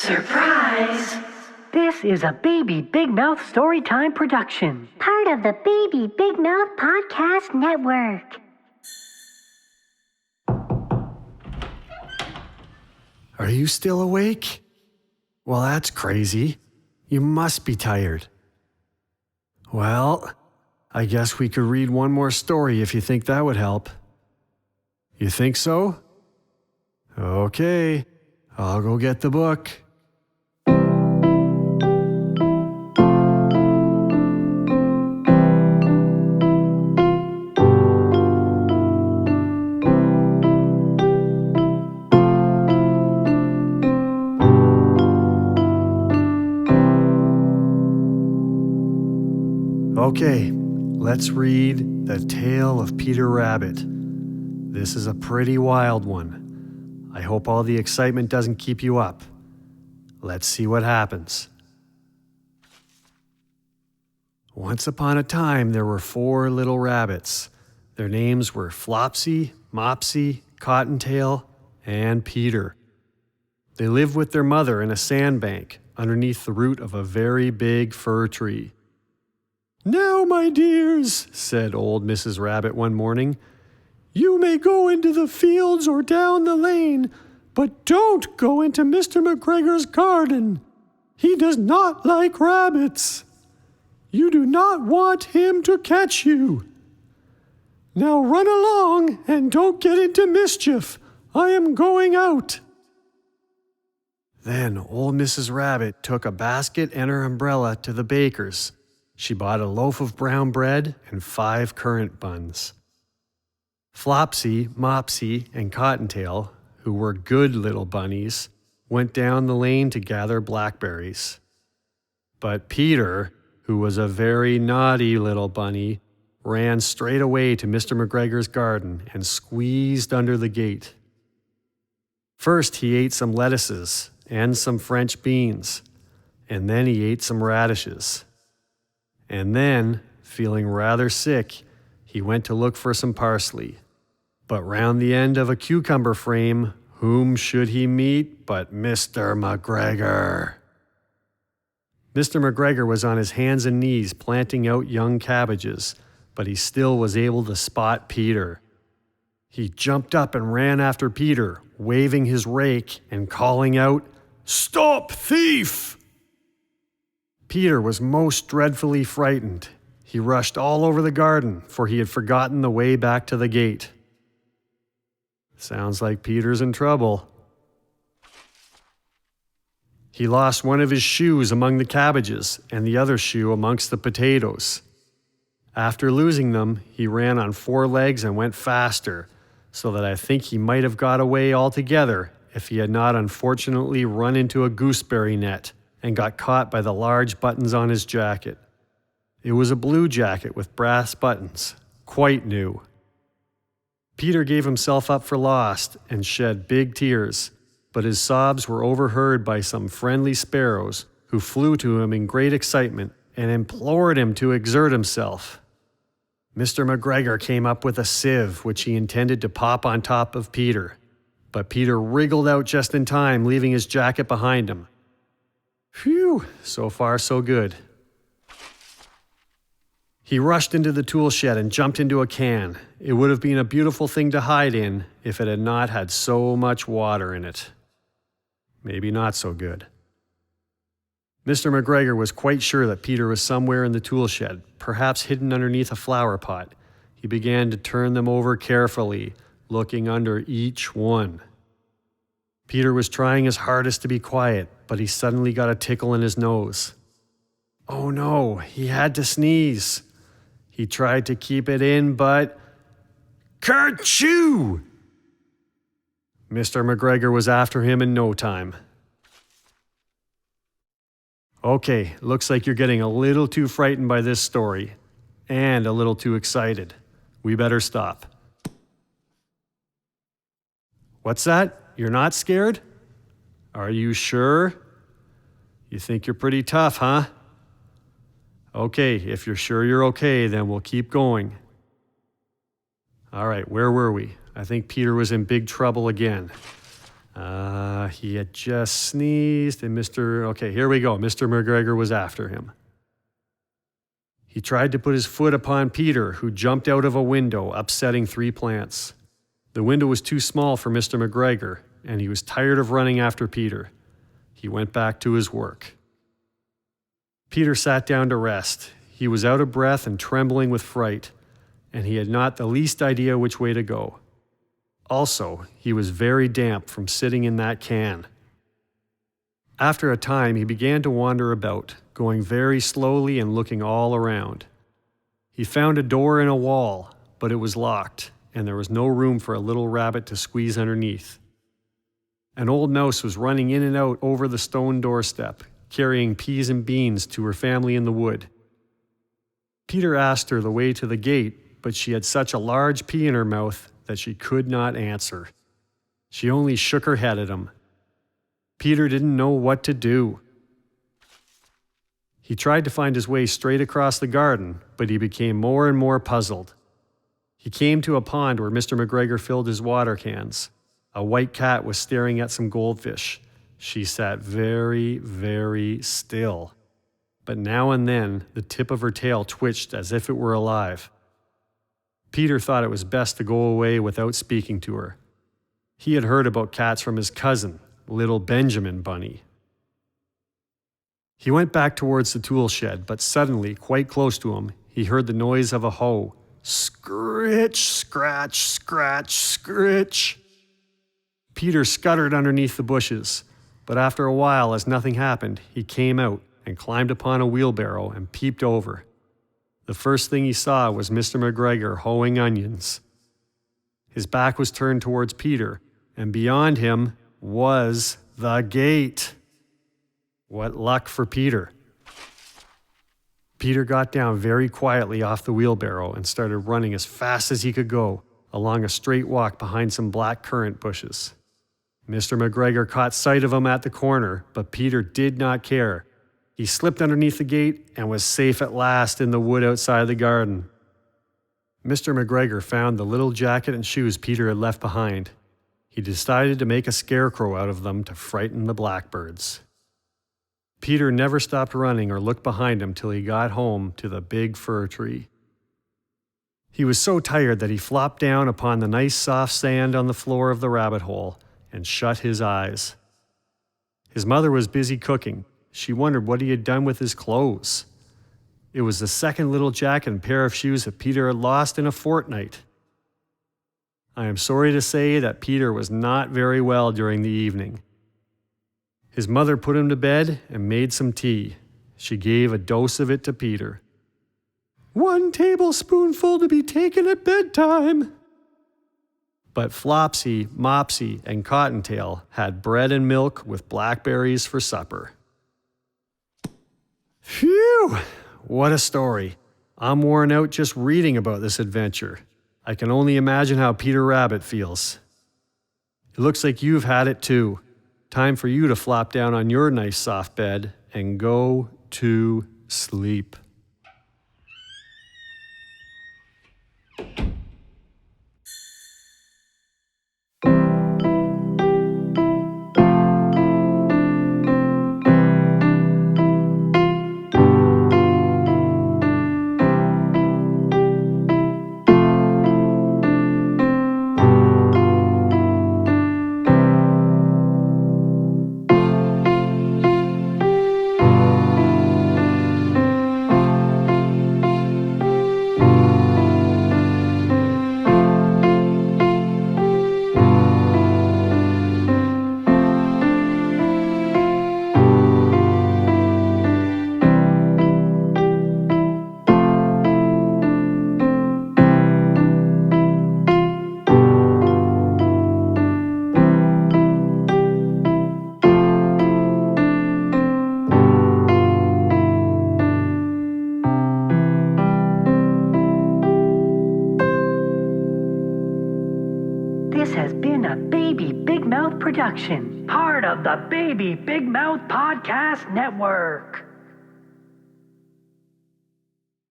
Surprise! This is a Baby Big Mouth Storytime production. Part of the Baby Big Mouth Podcast Network. Are you still awake? Well, that's crazy. You must be tired. Well, I guess we could read one more story if you think that would help. You think so? Okay, I'll go get the book. Okay, let's read The Tale of Peter Rabbit. This is a pretty wild one. I hope all the excitement doesn't keep you up. Let's see what happens. Once upon a time, there were 4 little rabbits. Their names were Flopsy, Mopsy, Cottontail, and Peter. They lived with their mother in a sandbank underneath the root of a very big fir tree. "Now, my dears," said old Mrs. Rabbit one morning, "you may go into the fields or down the lane, but don't go into Mr. McGregor's garden. He does not like rabbits. You do not want him to catch you. Now run along and don't get into mischief. I am going out." Then old Mrs. Rabbit took a basket and her umbrella to the baker's. She bought a loaf of brown bread and 5 currant buns. Flopsy, Mopsy, and Cottontail, who were good little bunnies, went down the lane to gather blackberries. But Peter, who was a very naughty little bunny, ran straight away to Mr. McGregor's garden and squeezed under the gate. First, he ate some lettuces and some French beans, and then he ate some radishes. And then, feeling rather sick, he went to look for some parsley. But round the end of a cucumber frame, whom should he meet but Mr. McGregor? Mr. McGregor was on his hands and knees planting out young cabbages, but he still was able to spot Peter. He jumped up and ran after Peter, waving his rake and calling out, "Stop, thief!" Peter was most dreadfully frightened. He rushed all over the garden, for he had forgotten the way back to the gate. Sounds like Peter's in trouble. He lost one of his shoes among the cabbages and the other shoe amongst the potatoes. After losing them, he ran on 4 legs and went faster, so that I think he might have got away altogether if he had not unfortunately run into a gooseberry net and got caught by the large buttons on his jacket. It was a blue jacket with brass buttons, quite new. Peter gave himself up for lost and shed big tears, but his sobs were overheard by some friendly sparrows who flew to him in great excitement and implored him to exert himself. Mr. McGregor came up with a sieve which he intended to pop on top of Peter, but Peter wriggled out just in time, leaving his jacket behind him. Phew, so far so good. He rushed into the tool shed and jumped into a can. It would have been a beautiful thing to hide in if it had not had so much water in it. Maybe not so good. Mr. McGregor was quite sure that Peter was somewhere in the tool shed, perhaps hidden underneath a flower pot. He began to turn them over carefully, looking under each one. Peter was trying his hardest to be quiet, but he suddenly got a tickle in his nose. Oh no, he had to sneeze. He tried to keep it in, but kerchoo! Mr. McGregor was after him in no time. Okay, looks like you're getting a little too frightened by this story, and a little too excited. We better stop. What's that? You're not scared? Are you sure? You think you're pretty tough, huh? Okay, if you're sure you're okay, then we'll keep going. All right, where were we? I think Peter was in big trouble again. He had just sneezed and here we go. Mr. McGregor was after him. He tried to put his foot upon Peter, who jumped out of a window, upsetting 3 plants. The window was too small for Mr. McGregor, and he was tired of running after Peter. He went back to his work. Peter sat down to rest. He was out of breath and trembling with fright, and he had not the least idea which way to go. Also, he was very damp from sitting in that can. After a time, he began to wander about, going very slowly and looking all around. He found a door in a wall, but it was locked, and there was no room for a little rabbit to squeeze underneath. An old mouse was running in and out over the stone doorstep, carrying peas and beans to her family in the wood. Peter asked her the way to the gate, but she had such a large pea in her mouth that she could not answer. She only shook her head at him. Peter didn't know what to do. He tried to find his way straight across the garden, but he became more and more puzzled. He came to a pond where Mr. McGregor filled his water cans. A white cat was staring at some goldfish. She sat very, very still, but now and then the tip of her tail twitched as if it were alive. Peter thought it was best to go away without speaking to her. He had heard about cats from his cousin, little Benjamin Bunny. He went back towards the tool shed, but suddenly, quite close to him, he heard the noise of a hoe. Scritch, scratch, scratch, scritch. Peter scuttered underneath the bushes, but after a while, as nothing happened, he came out and climbed upon a wheelbarrow and peeped over. The first thing he saw was Mr. McGregor hoeing onions. His back was turned towards Peter, and beyond him was the gate. What luck for Peter. Peter got down very quietly off the wheelbarrow and started running as fast as he could go along a straight walk behind some black currant bushes. Mr. McGregor caught sight of him at the corner, but Peter did not care. He slipped underneath the gate and was safe at last in the wood outside the garden. Mr. McGregor found the little jacket and shoes Peter had left behind. He decided to make a scarecrow out of them to frighten the blackbirds. Peter never stopped running or looked behind him till he got home to the big fir tree. He was so tired that he flopped down upon the nice soft sand on the floor of the rabbit hole and shut his eyes. His mother was busy cooking. She wondered what he had done with his clothes. It was the second little jacket and pair of shoes that Peter had lost in a fortnight. I am sorry to say that Peter was not very well during the evening. His mother put him to bed and made some tea. She gave a dose of it to Peter. 1 tablespoonful to be taken at bedtime. But Flopsy, Mopsy, and Cottontail had bread and milk with blackberries for supper. Phew! What a story. I'm worn out just reading about this adventure. I can only imagine how Peter Rabbit feels. It looks like you've had it too. Time for you to flop down on your nice soft bed and go to sleep. This has been a Baby Big Mouth production, part of the Baby Big Mouth Podcast Network.